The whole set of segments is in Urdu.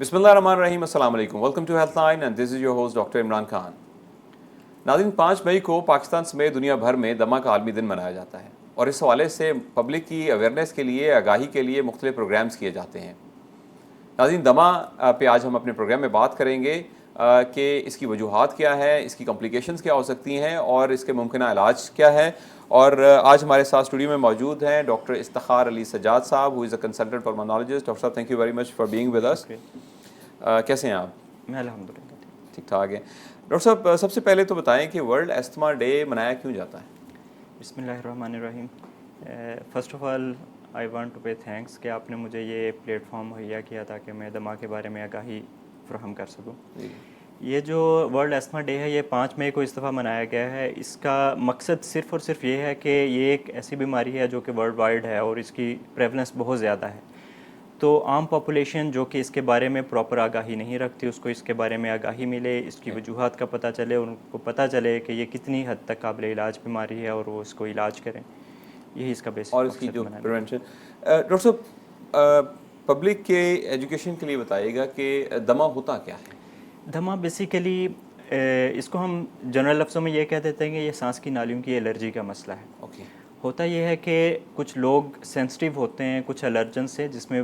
بسم اللہ الرحمن الرحیم. السلام علیکم. Welcome to health line and this is your host doctor Imran Khan. ناظرین، 5 مئی کو پاکستان سمیت دنیا بھر میں دمہ کا عالمی دن منایا جاتا ہے اور اس حوالے سے پبلک کی اویئرنیس کے لیے، آگاہی کے لیے مختلف پروگرامز کیے جاتے ہیں. ناظرین، دمہ پہ آج ہم اپنے پروگرام میں بات کریں گے کہ اس کی وجوہات کیا ہے، اس کی کمپلیکیشنز کیا ہو سکتی ہیں اور اس کے ممکنہ علاج کیا ہے. اور آج ہمارے ساتھ اسٹوڈیو میں موجود ہیں ڈاکٹر افتخار علی سجاد صاحب، who is a consultant pulmonologist. Doctor صاحب، thank you very much for being with us. کیسے ہیں آپ؟ میں الحمدللہ ٹھیک ٹھاک ہے. ڈاکٹر صاحب، سب سے پہلے تو بتائیں کہ ورلڈ استھما ڈے منایا کیوں جاتا ہے؟ بسم اللہ الرحمن الرحیم. First of all I want to pay thanks کہ آپ نے مجھے یہ پلیٹ فارم مہیا کیا تاکہ میں دمہ کے بارے میں آگاہی فراہم کر سکوں. یہ جو ورلڈ استھما ڈے ہے یہ 5 مئی کو اس دفعہ منایا گیا ہے. اس کا مقصد صرف اور صرف یہ ہے کہ یہ ایک ایسی بیماری ہے جو کہ ورلڈ وائڈ ہے اور اس کی پریولنس بہت زیادہ ہے. تو عام پاپولیشن جو کہ اس کے بارے میں پراپر آگاہی نہیں رکھتی، اس کو اس کے بارے میں آگاہی ملے، اس کی وجوہات کا پتہ چلے، ان کو پتہ چلے کہ یہ کتنی حد تک قابل علاج بیماری ہے اور وہ اس کو علاج کریں. یہی اس کا بیسک اور اس کی مقصد جو بنانا. پریونشن. ڈاکٹر صاحب، پبلک کے ایجوکیشن کے لیے بتائیے گا کہ دمہ ہوتا کیا ہے؟ دمہ بیسیکلی اس کو ہم جنرل لفظوں میں یہ کہہ دیتے ہیں کہ یہ سانس کی نالیوں کی الرجی کا مسئلہ ہے. اوکے. ہوتا یہ ہے کہ کچھ لوگ سینسٹیو ہوتے ہیں کچھ الرجن سے، جس میں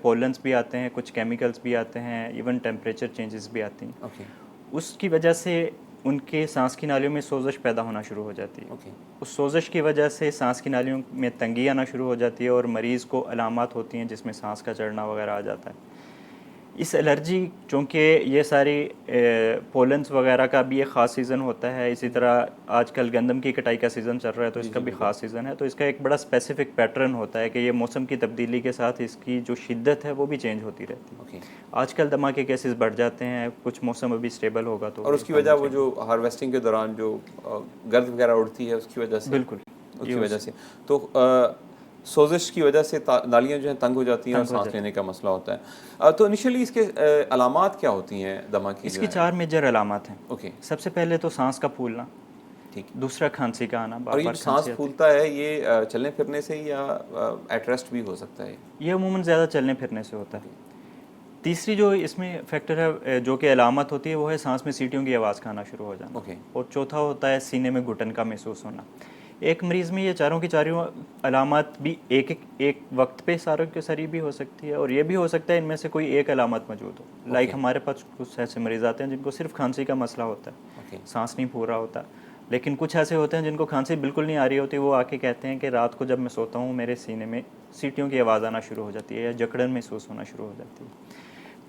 پولنس بھی آتے ہیں، کچھ کیمیکلز بھی آتے ہیں، ایون ٹیمپریچر چینجز بھی آتی ہیں. اوکے. اس کی وجہ سے ان کے سانس کی نالیوں میں سوزش پیدا ہونا شروع ہو جاتی ہے. اوکے. اس سوزش کی وجہ سے سانس کی نالیوں میں تنگی آنا شروع ہو جاتی ہے اور مریض کو علامات ہوتی ہیں جس میں سانس کا چڑھنا وغیرہ آ جاتا ہے. اس الرجی چونکہ یہ ساری پولنس وغیرہ کا بھی ایک خاص سیزن ہوتا ہے، اسی طرح آج کل گندم کی کٹائی کا سیزن چل رہا ہے تو اس کا بھی خاص سیزن ہے، تو اس کا ایک بڑا اسپیسیفک پیٹرن ہوتا ہے کہ یہ موسم کی تبدیلی کے ساتھ اس کی جو شدت ہے وہ بھی چینج ہوتی رہتی ہے. اوکے. آج کل دمہ کے کیسز بڑھ جاتے ہیں، کچھ موسم ابھی اسٹیبل ہوگا تو اور اس کی وجہ وہ جو ہارویسٹنگ کے دوران جو گرد وغیرہ اڑتی ہے اس کی وجہ سے. بالکل اس کی وجہ سے تو سوزش کی وجہ سے نالیاں جو ہیں تنگ ہو جاتی ہیں اور سانس لینے کا مسئلہ ہوتا ہے. تو انیشلی اس کے علامات کیا ہوتی ہیں دمہ کی؟ اس کی 4 میجر علامات ہیں. اوکے. سب سے پہلے تو سانس کا پھولنا، ٹھیک. دوسرا کھانسی کا آنا. اور یہ سانس پھولتا ہے یہ چلنے پھرنے سے یا ایٹ ریسٹ بھی ہو سکتا ہے؟ یہ عموماً زیادہ چلنے پھرنے سے ہوتا ہے. تیسری جو اس میں فیکٹر ہے جو کہ علامت ہوتی ہے وہ ہے سانس میں سیٹیوں کی آواز کھانا شروع ہو جانا. اوکے. اور چوتھا ہوتا ہے سینے میں گھٹن کا محسوس ہونا. ایک مریض میں یہ چاروں کی چاروں علامات بھی ایک وقت پہ ساروں کی ساری بھی ہو سکتی ہے، اور یہ بھی ہو سکتا ہے ان میں سے کوئی ایک علامت موجود ہو. لائک ہمارے پاس کچھ ایسے مریض آتے ہیں جن کو صرف کھانسی کا مسئلہ ہوتا ہے، سانس نہیں پھول رہا ہوتا. لیکن کچھ ایسے ہوتے ہیں جن کو کھانسی بالکل نہیں آ رہی ہوتی، وہ آ کے کہتے ہیں کہ رات کو جب میں سوتا ہوں میرے سینے میں سیٹیوں کی آواز آنا شروع ہو جاتی ہے یا جکڑن محسوس ہونا شروع ہو جاتی ہے.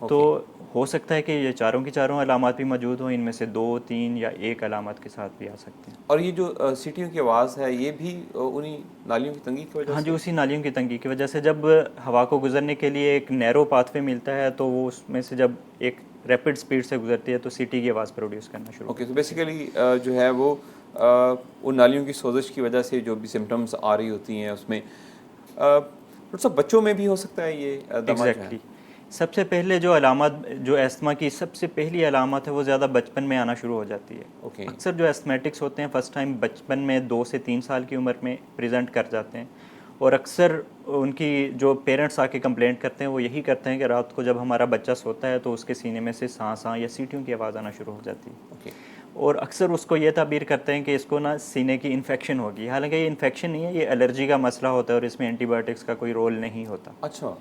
تو ہو سکتا ہے کہ یہ چاروں کی چاروں علامات بھی موجود ہوں، ان میں سے 2، 3 یا 1 علامت کے ساتھ بھی آ سکتے ہیں. اور یہ جو سیٹیوں کی آواز ہے یہ بھی انہی نالیوں کی تنگی کی وجہ سے؟ ہاں جی، اسی نالیوں کی تنگی کی وجہ سے. جب ہوا کو گزرنے کے لیے ایک نیرو پاتھ وے ملتا ہے تو وہ اس میں سے جب ایک ریپڈ سپیڈ سے گزرتی ہے تو سیٹی کی آواز پروڈیوس کرنا شروع. اوکے. تو بیسیکلی جو ہے وہ ان نالیوں کی سوزش کی وجہ سے جو بھی سمٹمز آ رہی ہوتی ہیں اس میں سب بچوں میں بھی ہو سکتا ہے یہ دمہ جو ہے؟ سب سے پہلے جو علامات، جو استھما کی سب سے پہلی علامت ہے وہ زیادہ بچپن میں آنا شروع ہو جاتی ہے. اوکے. اکثر جو استھمیٹکس ہوتے ہیں فرسٹ ٹائم بچپن میں 2 سے 3 سال کی عمر میں پریزنٹ کر جاتے ہیں، اور اکثر ان کی جو پیرنٹس آ کے کمپلینٹ کرتے ہیں وہ یہی کرتے ہیں کہ رات کو جب ہمارا بچہ سوتا ہے تو اس کے سینے میں سے سانساں یا سیٹیوں کی آواز آنا شروع ہو جاتی ہے. اوکے. اور اکثر اس کو یہ تعبیر کرتے ہیں کہ اس کو نا سینے کی انفیکشن ہوگی، حالانکہ یہ انفیکشن نہیں ہے، یہ الرجی کا مسئلہ ہوتا ہے اور اس میں اینٹی بایوٹکس کا کوئی رول نہیں ہوتا. اچھا.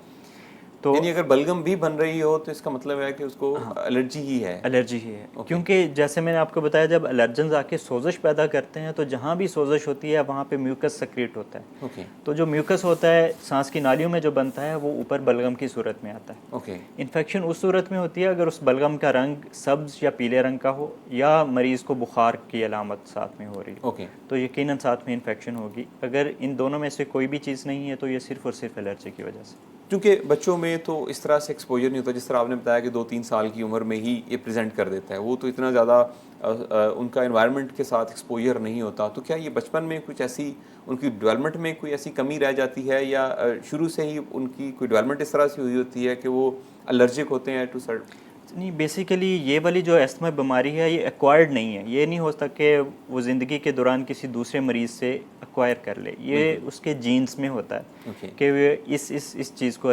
تو یعنی اگر بلغم بھی بن رہی ہو تو اس کا مطلب ہے کہ اس کو الرجی ہی ہے؟ الرجی ہی ہے. کیونکہ جیسے میں نے آپ کو بتایا جب الرجنز آ کے سوزش پیدا کرتے ہیں تو جہاں بھی سوزش ہوتی ہے وہاں پہ میوکس سیکریٹ ہوتا ہے. اوکے. تو جو میوکس ہوتا ہے سانس کی نالیوں میں جو بنتا ہے وہ اوپر بلغم کی صورت میں آتا ہے. اوکے. انفیکشن اس صورت میں ہوتی ہے اگر اس بلغم کا رنگ سبز یا پیلے رنگ کا ہو یا مریض کو بخار کی علامت ساتھ میں ہو رہی ہو. اوکے. تو یقیناً ساتھ میں انفیکشن ہوگی. اگر ان دونوں میں سے کوئی بھی چیز نہیں ہے تو یہ صرف اور صرف الرجی کی وجہ سے. کیونکہ بچوں میں تو اس طرح سے ایکسپوجر نہیں ہوتا، جس طرح آپ نے بتایا کہ 2-3 سال کی عمر میں ہی یہ پریزنٹ کر دیتا ہے، وہ تو اتنا زیادہ ان کا انوائرمنٹ کے ساتھ ایکسپوجر نہیں ہوتا. تو کیا یہ بچپن میں کچھ ایسی ان کی ڈیولپمنٹ میں کوئی ایسی کمی رہ جاتی ہے یا شروع سے ہی ان کی کوئی ڈیولپمنٹ اس طرح سے ہوئی ہوتی ہے کہ وہ الرجک ہوتے ہیں ٹو سرٹ؟ نہیں، بیسیکلی یہ والی جو استھما بیماری ہے یہ ایکوائرڈ نہیں ہے. یہ نہیں ہو سکتا کہ وہ زندگی کے دوران کسی دوسرے مریض سے ایکوائر کر لے. یہ اس کے جینز میں ہوتا ہے کہ وہ اس چیز کو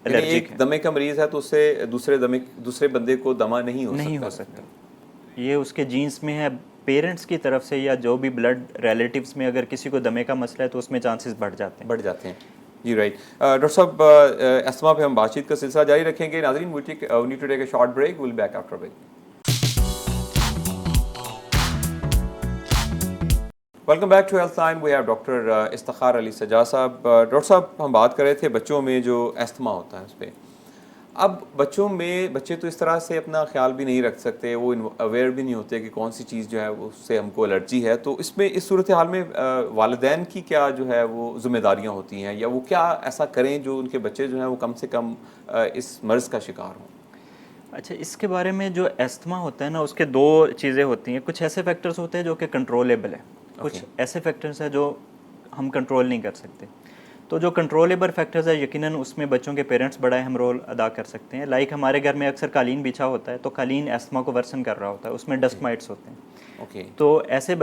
الرجک ہے. دمے کا مریض ہے تو اس سے دوسرے بندے کو دمہ نہیں ہو سکتا. یہ اس کے جینس میں ہے. پیرنٹس کی طرف سے یا جو بھی بلڈ ریلیٹیوز میں اگر کسی کو دمے کا مسئلہ ہے تو اس میں چانسز بڑھ جاتے ہیں. جی رائٹ. ڈاکٹر صاحب استھما پہ ہم بات چیت کا سلسلہ جاری رکھیں گے. ناظرین we need to take a short break. We'll be back after a break. Welcome back to health Line. We have doctor Iftikhar Ali Sajjad صاحب. ڈاکٹر صاحب ہم بات کر رہے تھے بچوں میں جو استھما ہوتا ہے اس پہ. اب بچے تو اس طرح سے اپنا خیال بھی نہیں رکھ سکتے, وہ اویئر بھی نہیں ہوتے کہ کون سی چیز جو ہے اس سے ہم کو الرجی ہے. تو اس میں اس صورتحال میں والدین کی کیا جو ہے وہ ذمہ داریاں ہوتی ہیں, یا وہ کیا ایسا کریں جو ان کے بچے جو ہیں وہ کم سے کم اس مرض کا شکار ہوں؟ اچھا, اس کے بارے میں جو استھما ہوتا ہے نا, اس کے دو چیزیں ہوتی ہیں. کچھ ایسے فیکٹرز ہوتے ہیں جو کہ کنٹرولیبل ہیں, کچھ ایسے فیکٹرز ہیں جو ہم کنٹرول نہیں کر سکتے. تو جو کنٹرولیبل فیکٹرز ہے یقیناً اس میں بچوں کے پیرنٹس بڑا اہم رول ادا کر سکتے ہیں. لائک ہمارے گھر میں اکثر قالین بچھا ہوتا ہے, تو قالین استھما کو ورسن کر رہا ہوتا ہے, اس میں ڈسٹ مائٹس ہوتے ہیں. تو ایسے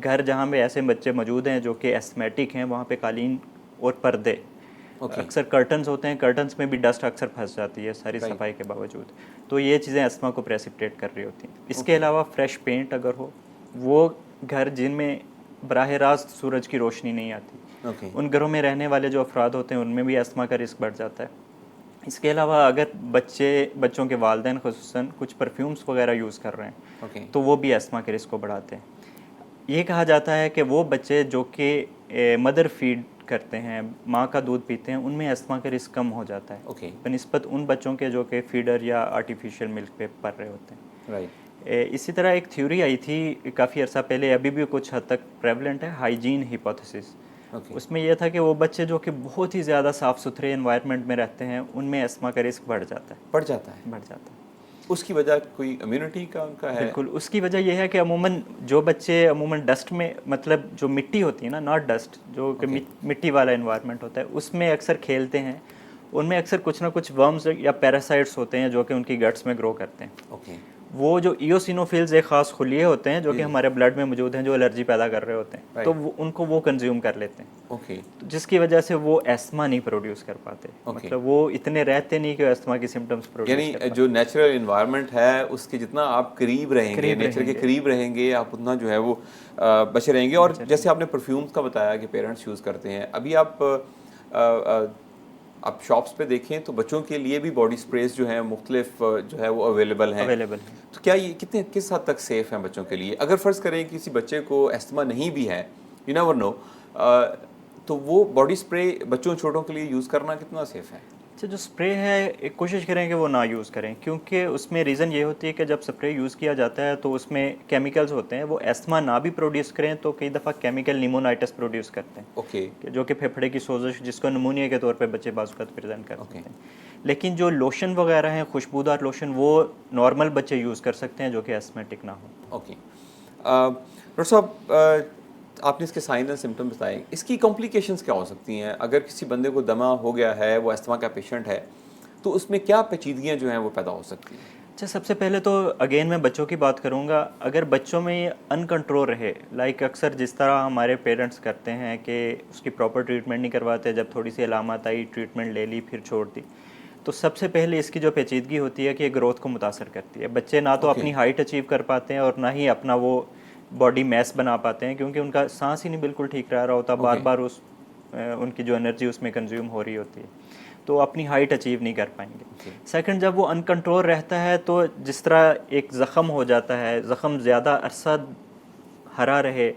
گھر جہاں پہ ایسے بچے موجود ہیں جو کہ ایستھمیٹک ہیں, وہاں پہ قالین اور پردے, اکثر کرٹنز ہوتے ہیں, کرٹنز میں بھی ڈسٹ اکثر پھنس جاتی ہے ساری صفائی کے باوجود. تو یہ چیزیں استھما کو پریسپٹیٹ کر رہی ہوتی ہیں. اس کے علاوہ فریش پینٹ اگر ہو, وہ گھر جن میں براہ راست سورج کی روشنی نہیں آتی, ان گھروں میں رہنے والے جو افراد ہوتے ہیں ان میں بھی استھما کا رسک بڑھ جاتا ہے. اس کے علاوہ اگر بچوں کے والدین خصوصاً کچھ پرفیومز وغیرہ یوز کر رہے ہیں تو وہ بھی استھما کے رسک کو بڑھاتے ہیں. یہ کہا جاتا ہے کہ وہ بچے جو کہ مدر فیڈ کرتے ہیں, ماں کا دودھ پیتے ہیں, ان میں استھما کا رسک کم ہو جاتا ہے بنسبت ان بچوں کے جو کہ فیڈر یا آرٹیفیشیل ملک پہ پڑ رہے ہوتے ہیں. اسی طرح ایک تھیوری آئی تھی کافی عرصہ پہلے, ابھی بھی کچھ حد تک پریولنٹ ہے, ہائیجین ہائپوتھیسس. اس میں یہ تھا کہ وہ بچے جو کہ بہت ہی زیادہ صاف ستھرے انوائرمنٹ میں رہتے ہیں ان میں استھما کا رسک بڑھ جاتا ہے. اس کی وجہ کوئی امیونٹی کا ان کا ہے؟ بالکل, اس کی وجہ یہ ہے کہ جو بچے عموماً ڈسٹ میں, مطلب جو مٹی ہوتی ہے نا, ناٹ ڈسٹ, جو کہ مٹی والا انوائرمنٹ ہوتا ہے, اس میں اکثر کھیلتے ہیں, ان میں اکثر کچھ نہ کچھ ورمز یا پیراسائٹس ہوتے ہیں جو کہ ان کی گٹس میں گرو کرتے ہیں. وہ جو ایوسینوفلز ایک خاص خلیے ہوتے ہیں جو کہ ہمارے بلڈ میں موجود ہیں, جو الرجی پیدا کر رہے ہوتے ہیں, تو ان کو وہ کنزیوم کر لیتے ہیں, جس کی وجہ سے وہ استھما نہیں پروڈیوس کر پاتے. مطلب وہ اتنے رہتے نہیں کہ استھما کی سمٹمز پروڈیوس کر پاتے. یعنی جو نیچرل انوائرمنٹ ہے اس کے جتنا آپ قریب رہیں گے, نیچر کے قریب رہیں گے, آپ اتنا جو ہے وہ بچے رہیں گے. اور جیسے آپ نے پرفیومز کا بتایا کہ پیرنٹس یوز کرتے ہیں, ابھی آپ شاپس پہ دیکھیں تو بچوں کے لیے بھی باڈی اسپریز جو ہیں مختلف جو ہے وہ اویلیبل ہیں. تو کیا یہ کس حد تک سیف ہیں بچوں کے لیے؟ اگر فرض کریں کسی بچے کو استھما نہیں بھی ہے, یو نیور نو, تو وہ باڈی اسپرے بچوں چھوٹوں کے لیے یوز کرنا کتنا سیف ہے؟ اچھا, جو اسپرے ہے کوشش کریں کہ وہ نہ یوز کریں, کیونکہ اس میں ریزن یہ ہوتی ہے کہ جب اسپرے یوز کیا جاتا ہے تو اس میں کیمیکلز ہوتے ہیں, وہ استھما نہ بھی پروڈیوس کریں تو کئی دفعہ کیمیکل نیمونائٹس پروڈیوس کرتے ہیں, جو کہ پھیپھڑے کی سوزش, جس کو نمونیا کے طور پہ بچے بعض اوقات پریزنٹ کرتے ہیں. لیکن جو لوشن وغیرہ ہیں, خوشبودار لوشن, وہ نارمل بچے یوز کر سکتے ہیں جو کہ استھمیٹک نہ ہو. ڈاکٹر صاحب آپ نے اس کے سائن اینڈ سمٹم بتائے, اس کی کمپلیکیشنز کیا ہو سکتی ہیں؟ اگر کسی بندے کو دمہ ہو گیا ہے, وہ استھما کا پیشنٹ ہے, تو اس میں کیا پیچیدگیاں جو ہیں وہ پیدا ہو سکتی ہیں؟ اچھا, سب سے پہلے تو اگین میں بچوں کی بات کروں گا. اگر بچوں میں یہ ان کنٹرول رہے, لائک اکثر جس طرح ہمارے پیرنٹس کرتے ہیں کہ اس کی پراپر ٹریٹمنٹ نہیں کرواتے, جب تھوڑی سی علامات آئی ٹریٹمنٹ لے لی پھر چھوڑ دی, تو سب سے پہلے اس کی جو پیچیدگی ہوتی ہے کہ یہ گروتھ کو متاثر کرتی ہے. بچے نہ تو اپنی ہائٹ اچیو کر پاتے ہیں اور نہ ہی اپنا وہ باڈی میس بنا پاتے ہیں, کیونکہ ان کا سانس ہی نہیں بالکل ٹھیک رہا ہوتا, بار بار ان کی جو انرجی اس میں کنزیوم ہو رہی ہوتی ہے, تو اپنی ہائٹ اچیو نہیں کر پائیں گے. سیکنڈ, جب وہ ان کنٹرول رہتا ہے تو جس طرح ایک زخم ہو جاتا ہے, زخم زیادہ عرصہ ہرا رہے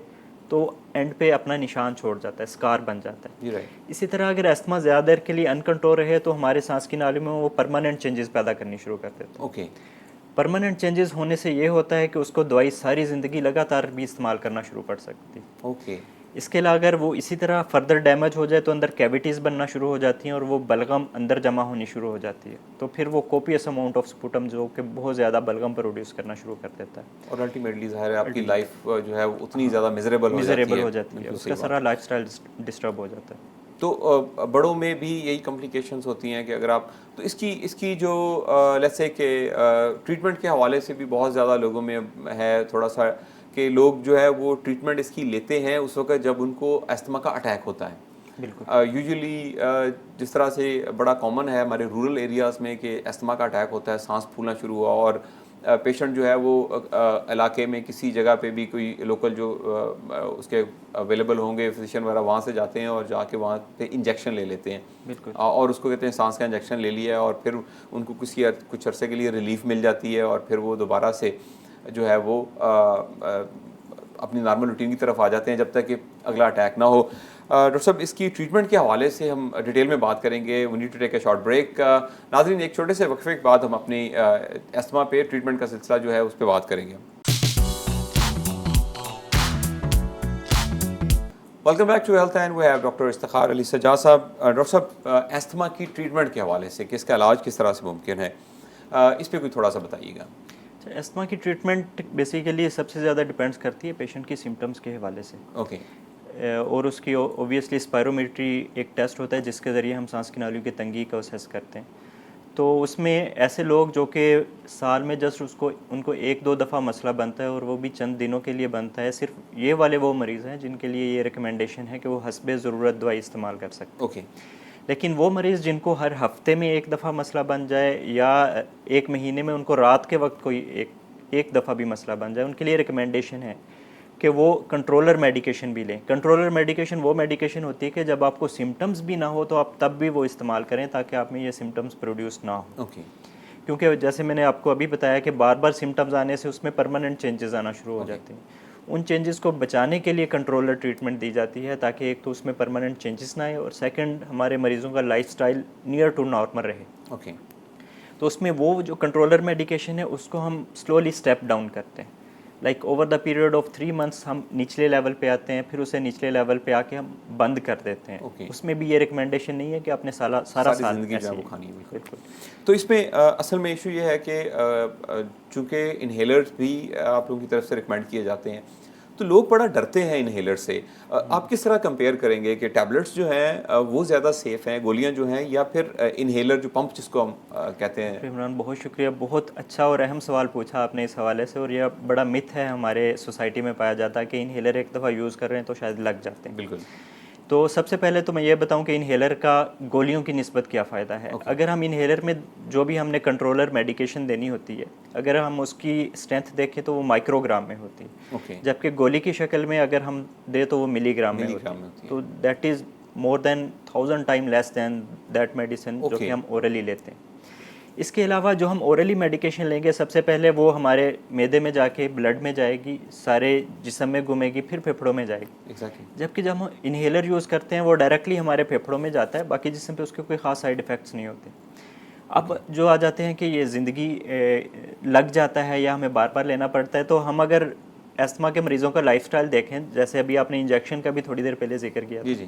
تو اینڈ پہ اپنا نشان چھوڑ جاتا ہے, اسکار بن جاتا ہے. اسی طرح اگر استھما زیادہ دیر کے لیے ان کنٹرول رہے تو ہمارے سانس کی نالیوں میں وہ پرماننٹ چینجز پیدا کرنی شروع کر دیتے ہیں. پرماننٹ چینجز ہونے سے یہ ہوتا ہے کہ اس کو دوائی ساری زندگی لگاتار بھی استعمال کرنا شروع کر سکتی ہے. اس کے علاوہ اگر وہ اسی طرح فردر ڈیمیج ہو جائے تو اندر کیویٹیز بننا شروع ہو جاتی ہیں اور وہ بلغم اندر جمع ہونی شروع ہو جاتی ہے, تو پھر وہ کوپیس اماؤنٹ آف سپوٹم جو کہ بہت زیادہ بلغم پروڈیوس کرنا شروع کر دیتا ہے, اور الٹیمیٹلی ظاہر ہے آپ کی لائف جو ہے اتنی زیادہ میزریبل ہو جاتی ہے, اس کا سارا لائف اسٹائل ڈسٹرب ہو جاتا ہے. تو بڑوں میں بھی یہی کمپلیکیشنز ہوتی ہیں کہ اگر آپ, تو اس کی جو لیٹس سے کہ ٹریٹمنٹ کے حوالے سے بھی بہت زیادہ لوگوں میں ہے تھوڑا سا کہ لوگ جو ہے وہ ٹریٹمنٹ اس کی لیتے ہیں اس وقت جب ان کو استھما کا اٹیک ہوتا ہے, یوزلی جس طرح سے بڑا کامن ہے ہمارے رورل ایریاز میں کہ استھما کا اٹیک ہوتا ہے، سانس پھولنا شروع ہوا اور پیشنٹ جو ہے وہ علاقے میں کسی جگہ پہ بھی کوئی لوکل جو اس کے اویلیبل ہوں گے فزیشین وغیرہ، وہاں سے جاتے ہیں اور جا کے وہاں پہ انجیکشن لے لیتے ہیں، بالکل، اور اس کو کہتے ہیں سانس کا انجیکشن لے لیا اور پھر ان کو کچھ عرصے کے لیے ریلیف مل جاتی ہے اور پھر وہ دوبارہ سے جو ہے وہ اپنی نارمل روٹین کی طرف آ جاتے ہیں جب تک کہ اگلا اٹیک نہ ہو۔ ڈاکٹر صاحب اس کی ٹریٹمنٹ کے حوالے سے ہم ڈیٹیل میں بات کریں گے، we need to take a short break. ناظرین ایک چھوٹے سے وقفے کے بعد ہم اپنی استھما پہ ٹریٹمنٹ کا سلسلہ جو ہے اس پہ بات کریں گے۔ Welcome back to health and we have doctor Iftikhar Ali Sajjad صاحب۔ ڈاکٹر صاحب استھما کی ٹریٹمنٹ کے حوالے سے کہ اس کا علاج کس طرح سے ممکن ہے، اس پہ کوئی تھوڑا سا بتائیے گا۔ استھما کی ٹریٹمنٹ بیسیکلی سب سے زیادہ ڈپینڈس کرتی ہے پیشنٹ کی سمٹمس کے حوالے سے، اوکے، اور اس کی اوبویسلی اسپائرومیٹری ایک ٹیسٹ ہوتا ہے جس کے ذریعے ہم سانس کی نالیوں کی تنگی کا اسیس کرتے ہیں۔ تو اس میں ایسے لوگ جو کہ سال میں جسٹ ان کو ایک دو دفعہ مسئلہ بنتا ہے اور وہ بھی چند دنوں کے لیے بنتا ہے، صرف یہ والے وہ مریض ہیں جن کے لیے یہ ریکمنڈیشن ہے کہ وہ حسب ضرورت دوائی استعمال کر سکتے ہیں۔ اوکے، لیکن وہ مریض جن کو ہر ہفتے میں ایک دفعہ مسئلہ بن جائے یا ایک مہینے میں ان کو رات کے وقت کوئی ایک دفعہ بھی مسئلہ بن جائے، ان کے لیے ریکمنڈیشن ہے کہ وہ کنٹرولر میڈیکیشن بھی لیں۔ کنٹرولر میڈیکیشن وہ میڈیکیشن ہوتی ہے کہ جب آپ کو سمٹمز بھی نہ ہو تو آپ تب بھی وہ استعمال کریں تاکہ آپ میں یہ سمٹمز پروڈیوس نہ ہو۔ اوکے، کیونکہ جیسے میں نے آپ کو ابھی بتایا کہ بار بار سمٹمز آنے سے اس میں پرماننٹ چینجز آنا شروع ہو جاتے ہیں۔ ان چینجز کو بچانے کے لیے کنٹرولر ٹریٹمنٹ دی جاتی ہے تاکہ ایک تو اس میں پرماننٹ چینجز نہ آئے اور سیکنڈ ہمارے مریضوں کا lifestyle near to normal رہے۔ اوکے، تو اس میں وہ جو کنٹرولر میڈیکیشن ہے اس کو ہم سلولی اسٹیپ ڈاؤن کرتے ہیں، like over the period of 3 months ہم نچلے لیول پہ آتے ہیں، پھر اسے نچلے لیول پہ آ کے ہم بند کر دیتے ہیں۔ اس میں بھی یہ ریکمنڈیشن نہیں ہے کہ آپ نے سارا سال زندگی جو ہے وہ کھانی ہے۔ بالکل۔ تو اس میں اصل میں ایشو یہ ہے کہ چونکہ انہیلرز بھی آپ لوگوں کی طرف سے ریکمینڈ کیے جاتے ہیں تو لوگ بڑا ڈرتے ہیں انہیلر سے، آپ کس طرح کمپیئر کریں گے کہ ٹیبلٹس جو ہیں وہ زیادہ سیف ہیں، گولیاں جو ہیں، یا پھر انہیلر جو پمپ جس کو ہم کہتے ہیں؟ عمران بہت شکریہ، بہت اچھا اور اہم سوال پوچھا آپ نے اس حوالے سے، اور یہ بڑا متھ ہے ہمارے سوسائٹی میں پایا جاتا ہے کہ انہیلر ایک دفعہ یوز کر رہے ہیں تو شاید لگ جاتے ہیں۔ بالکل۔ تو سب سے پہلے تو میں یہ بتاؤں کہ انہیلر کا گولیوں کی نسبت کیا فائدہ ہے۔ اگر ہم انہیلر میں جو بھی ہم نے کنٹرولر میڈیکیشن دینی ہوتی ہے، اگر ہم اس کی اسٹرینتھ دیکھیں تو وہ مائکرو گرام میں ہوتی ہے، جبکہ گولی کی شکل میں اگر ہم دیں تو وہ ملی گرام میں ہوتی ہے۔ تو that is more than 1000 time less than that medicine جو کہ ہم اورلی لیتے ہیں۔ اس کے علاوہ جو ہم اورلی میڈیکیشن لیں گے سب سے پہلے وہ ہمارے معدے میں جا کے بلڈ میں جائے گی، سارے جسم میں گھومے گی، پھر پھیپھڑوں میں جائے گی۔ جبکہ جب ہم انہیلر یوز کرتے ہیں وہ ڈائریکٹلی ہمارے پھیپھڑوں میں جاتا ہے، باقی جسم پہ اس کے کوئی خاص سائیڈ افیکٹس نہیں ہوتے۔ اب جو آ جاتے ہیں کہ یہ زندگی لگ جاتا ہے یا ہمیں بار بار لینا پڑتا ہے، تو ہم اگر استھما کے مریضوں کا لائف سٹائل دیکھیں، جیسے ابھی آپ نے انجیکشن کا بھی تھوڑی دیر پہلے ذکر کیا تھا،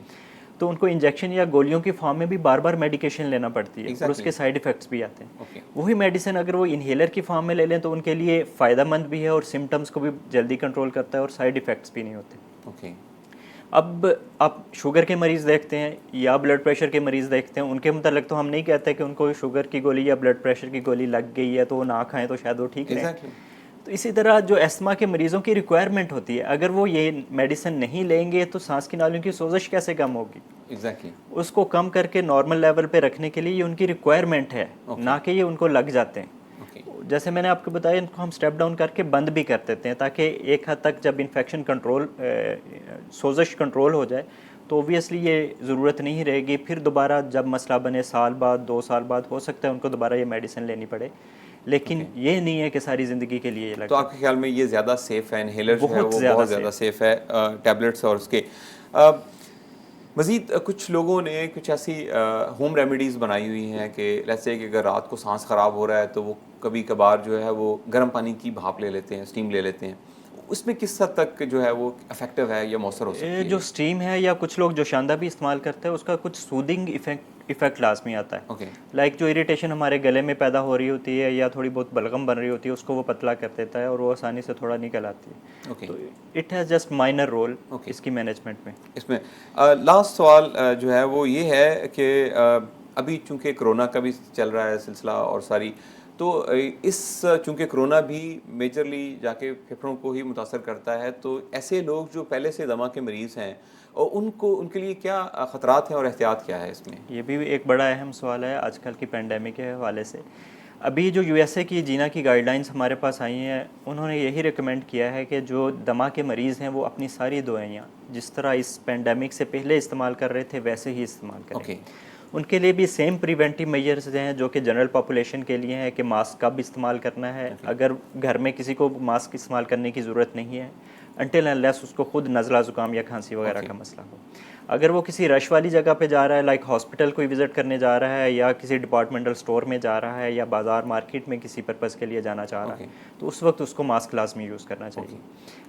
تو ان کو انجیکشن یا گولیوں کی فارم میں بھی بار بار میڈیکیشن لینا پڑتی ہے اور اس کے سائیڈ افیکٹس بھی آتے ہیں۔ وہی میڈیسن اگر وہ انہیلر کی فارم میں لے لیں تو ان کے لیے فائدہ مند بھی ہے اور سمٹمس کو بھی جلدی کنٹرول کرتا ہے اور سائیڈ افیکٹس بھی نہیں ہوتے۔ اب آپ شوگر کے مریض دیکھتے ہیں یا بلڈ پریشر کے مریض دیکھتے ہیں، ان کے متعلق تو ہم نہیں کہتے کہ ان کو شوگر کی گولی یا بلڈ پریشر کی گولی لگ گئی ہے تو وہ نہ کھائیں تو شاید وہ ٹھیک رہیں۔ تو اسی طرح جو استھما کے مریضوں کی ریکوائرمنٹ ہوتی ہے، اگر وہ یہ میڈیسن نہیں لیں گے تو سانس کی نالیوں کی سوزش کیسے کم ہوگی؟ اس کو کم کر کے نارمل لیول پہ رکھنے کے لیے یہ ان کی ریکوائرمنٹ ہے، نہ کہ یہ ان کو لگ جاتے ہیں۔ جیسے میں نے آپ کو بتایا، ان کو ہم سٹیپ ڈاؤن کر کے بند بھی کر دیتے ہیں تاکہ ایک حد تک جب انفیکشن کنٹرول، سوزش کنٹرول ہو جائے تو اوبویسلی یہ ضرورت نہیں رہے گی، پھر دوبارہ جب مسئلہ بنے سال بعد 2 سال بعد ہو سکتا ہے ان کو دوبارہ یہ میڈیسن لینی پڑے، لیکن یہ نہیں ہے کہ ساری زندگی کے لیے یہ لگتا ہے۔ تو آپ کے خیال میں یہ زیادہ سیف ہے، انہیلر جو ہے وہ بہت زیادہ سیف ہے ٹیبلٹس اور اس کے؟ مزید کچھ لوگوں نے کچھ ایسی ہوم ریمیڈیز بنائی ہوئی ہیں کہ جیسے کہ اگر رات کو سانس خراب ہو رہا ہے تو وہ کبھی کبھار جو ہے وہ گرم پانی کی بھاپ لے لیتے ہیں، اسٹیم لے لیتے ہیں، اس میں کس حد تک جو ہے وہ افیکٹو ہے یا مؤثر ہو سکتی ہے؟ جو اسٹیم ہے یا کچھ لوگ جو شاندہ بھی استعمال کرتے ہیں اس کا کچھ سودنگ ایفیکٹ لازمی آتا ہے۔ لائک جو اریٹیشن ہمارے گلے میں پیدا ہو رہی ہوتی ہے یا تھوڑی بہت بلغم بن رہی ہوتی ہے اس کو وہ پتلا کر دیتا ہے اور وہ آسانی سے تھوڑا نکل آتی ہے۔ تو it has just minor role اس کی مینجمنٹ میں۔ اس میں لاسٹ سوال جو ہے وہ یہ ہے کہ ابھی چونکہ کرونا کا بھی چل رہا ہے سلسلہ اور ساری، تو اس چونکہ کرونا بھی میجرلی جا کے پھیپھڑوں کو ہی متاثر کرتا ہے، تو ایسے لوگ جو پہلے سے دمہ کے مریض ہیں اور ان کے لیے کیا خطرات ہیں اور احتیاط کیا ہے اس میں؟ یہ بھی ایک بڑا اہم سوال ہے آج کل کی پینڈیمک کے حوالے سے. ابھی جو USA کی جینا کی گائیڈ لائنس ہمارے پاس آئی ہیں, انہوں نے یہی ریکمینڈ کیا ہے کہ جو دمہ کے مریض ہیں وہ اپنی ساری دوائیاں جس طرح اس پینڈیمک سے پہلے استعمال کر رہے تھے ویسے ہی استعمال کریں. ان کے لیے بھی سیم پریونٹیو میجرز ہیں جو کہ جنرل پاپولیشن کے لیے ہیں, کہ ماسک کب استعمال کرنا ہے. اگر گھر میں کسی کو ماسک استعمال کرنے کی ضرورت نہیں ہے انٹل انلیس اس کو خود نزلہ زکام یا کھانسی وغیرہ کا مسئلہ ہو. اگر وہ کسی رش والی جگہ پہ جا رہا ہے, لائک ہاسپٹل کوئی وزٹ کرنے جا رہا ہے, یا کسی ڈپارٹمنٹل اسٹور میں جا رہا ہے, یا بازار مارکیٹ میں کسی پرپز کے لیے جانا چاہ رہا ہے, تو اس وقت اس کو ماسک لازمی یوز کرنا چاہیے.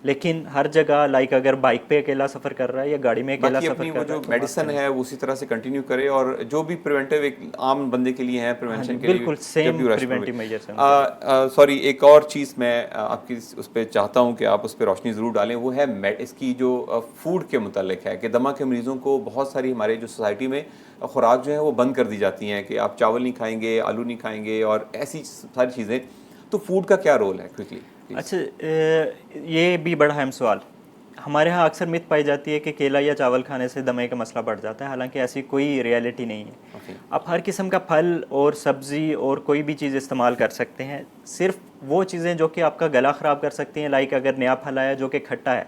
لیکن ہر جگہ لائک اگر بائک پہ اکیلا سفر کر رہا ہے یا گاڑی میں اکیلا سفر کر رہا ہے, جو میڈیسن ہے وہ اسی طرح سے کنٹینیو کرے, اور جو بھی پریونٹیو ایک عام بندے کے لیے ہیں پریونشن کے لیے بالکل سیم پریونٹیو میجرز ہیں. سوری, ایک اور چیز میں آپ کی اس پہ چاہتا ہوں کہ آپ اس پہ روشنی ضرور ڈالیں, وہ ہے اس کی جو فوڈ کے متعلق ہے کہ دمہ کے مریضوں کو بہت ساری ہمارے جو سوسائٹی میں خوراک جو ہیں وہ بند کر دی جاتی ہیں کہ آپ چاول نہیں کھائیں گے, آلو نہیں کھائیں گے, اور ایسی ساری چیزیں. تو فوڈ کا کیا رول ہے کوئکلی؟ اچھا, یہ بھی بڑا اہم سوال. ہمارے ہاں اکثر مت پائی جاتی ہے کہ کیلا یا چاول کھانے سے دمے کا مسئلہ بڑھ جاتا ہے, حالانکہ ایسی کوئی ریئلٹی نہیں ہے. آپ ہر قسم کا پھل اور سبزی اور کوئی بھی چیز استعمال کر سکتے ہیں. صرف وہ چیزیں جو کہ آپ کا گلا خراب کر سکتی ہیں, لائک اگر نیا پھل آیا جو کہ کھٹا ہے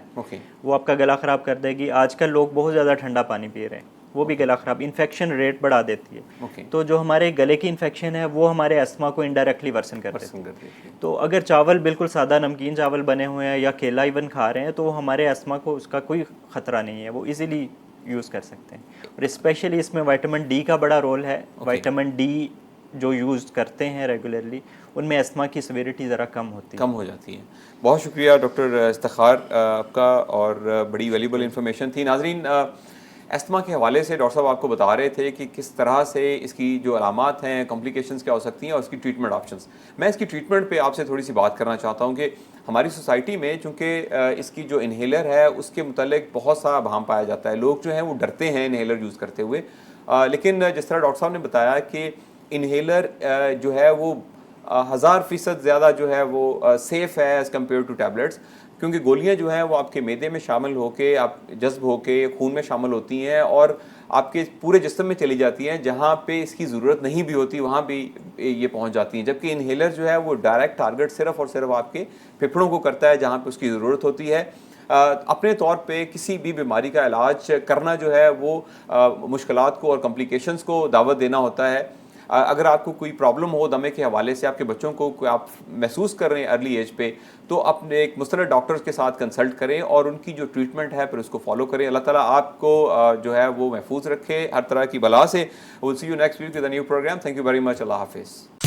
وہ آپ کا گلا خراب کر دے گی. آج کل لوگ بہت زیادہ ٹھنڈا پانی پی رہے ہیں, وہ بھی گلا خراب, انفیکشن ریٹ بڑھا دیتی ہے. تو جو ہمارے گلے کی انفیکشن ہے وہ ہمارے استما کو انڈائریکٹلی ورسن کر دیتی ہے. تو اگر چاول بالکل سادہ نمکین چاول بنے ہوئے ہیں یا کیلا ایون کھا رہے ہیں تو ہمارے استما کو اس کا کوئی خطرہ نہیں ہے, وہ ایزیلی یوز کر سکتے ہیں. اور اسپیشلی اس میں وائٹامن ڈی کا بڑا رول ہے. وائٹامن ڈی جو یوز کرتے ہیں ریگولرلی ان میں استما کی سیویرٹی ذرا کم ہو جاتی ہے. بہت شکریہ ڈاکٹر افتخار آپ کا, اور بڑی ویلیبل انفارمیشن تھی. ناظرین, استما کے حوالے سے ڈاکٹر صاحب آپ کو بتا رہے تھے کہ کس طرح سے اس کی جو علامات ہیں, کمپلیکیشنز کیا ہو سکتی ہیں, اور اس کی ٹریٹمنٹ آپشنز. میں اس کی ٹریٹمنٹ پہ آپ سے تھوڑی سی بات کرنا چاہتا ہوں کہ ہماری سوسائٹی میں چونکہ اس کی جو انہیلر ہے اس کے متعلق بہت سا ابہام پایا جاتا ہے. لوگ جو ہیں وہ ڈرتے ہیں انہیلر یوز کرتے ہوئے, لیکن جس طرح ڈاکٹر صاحب نے بتایا کہ انہیلر جو ہے وہ 1000% زیادہ جو ہے وہ سیف ہے ایز کمپیئر ٹو ٹیبلٹس, کیونکہ گولیاں جو ہیں وہ آپ کے معدے میں شامل ہو کے, آپ جذب ہو کے خون میں شامل ہوتی ہیں اور آپ کے پورے جسم میں چلی جاتی ہیں. جہاں پہ اس کی ضرورت نہیں بھی ہوتی وہاں بھی یہ پہنچ جاتی ہیں, جبکہ انہیلر جو ہے وہ ڈائریکٹ ٹارگٹ صرف اور صرف آپ کے پھیپھڑوں کو کرتا ہے جہاں پہ اس کی ضرورت ہوتی ہے. اپنے طور پہ کسی بھی بیماری کا علاج کرنا جو ہے وہ مشکلات کو اور کمپلیکیشنز کو دعوت دینا ہوتا ہے. اگر آپ کو کوئی پرابلم ہو دمے کے حوالے سے, آپ کے بچوں کو آپ محسوس کر رہے ہیں ارلی ایج پہ, تو اپنے ایک مستند ڈاکٹرز کے ساتھ کنسلٹ کریں اور ان کی جو ٹریٹمنٹ ہے پھر اس کو فالو کریں. اللہ تعالیٰ آپ کو جو ہے وہ محفوظ رکھے ہر طرح کی بلا سے. We'll see you next week with a new program. Thank you very much. اللہ حافظ.